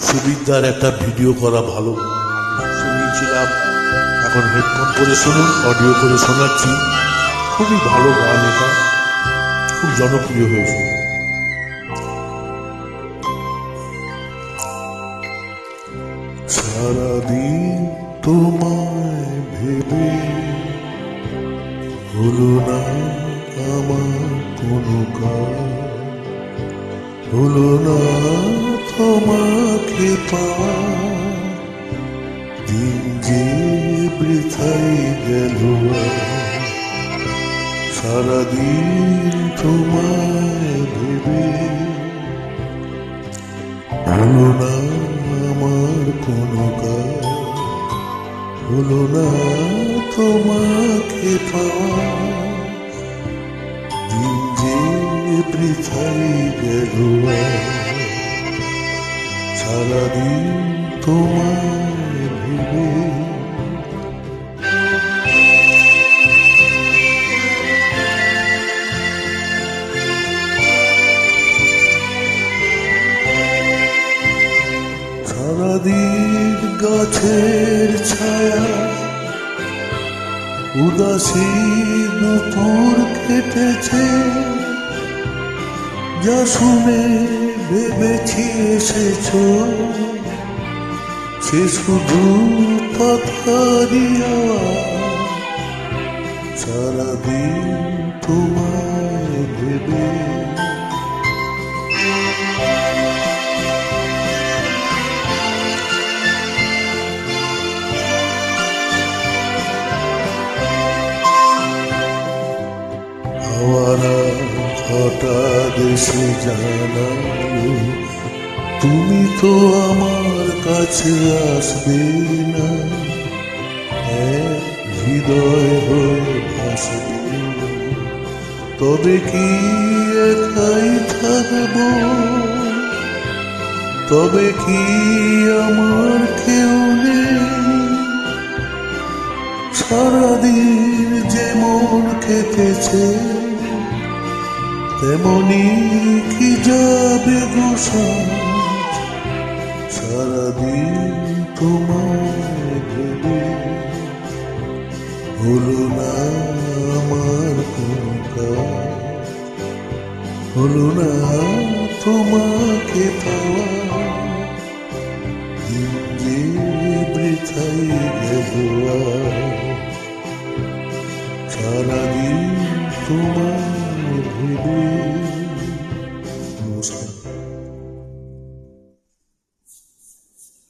সুবিধার একটা ভিডিও করা ভালো শুনিয়েছিলাম, এখন হেডফোন করে শুনুন, অডিও করে শোনাচ্ছি। খুবই ভালো গান, এটা খুব জনপ্রিয় হয়েছে। সারাদিন তোমায় ভেবে হলো না আমার কোনো কাজ, হলো না তোমাকে পাওয়া, দিন যে বৃথাই গেল। সারাদিন তোমায় ভেবে হলো না আমার কোনো কাজ, হলো না তোমাকে পাওয়া, দিন যে বৃথাই গেল। সারাদিন তোমায় ভেবে সারাদিন গাছের ছায়া উদাসী দুপুর কেটেছে, যা শুনে ভেবেছি এসেছ সে শুধু পাথারি আওয়াজ। সারাদিন তোমায় ভেবে হাওয়ারা হঠাৎ এসে জানালো তুমি তো আমার কাছে আসবে না, এক হৃদয় হয়ে ভাসবে। তবে কি একাই থাকবো, তবে কি আমার কেউ নেই? সারাদিন যেমন কেটেছে তেমনি কি যাবে গোসাজ। সারাদিন তোমায় ভেবে হলো না আমার কোনো কাজ, হলো না তোমাকে পাওয়া, দিন যে বৃথাই গেল। সারাদিন তোমার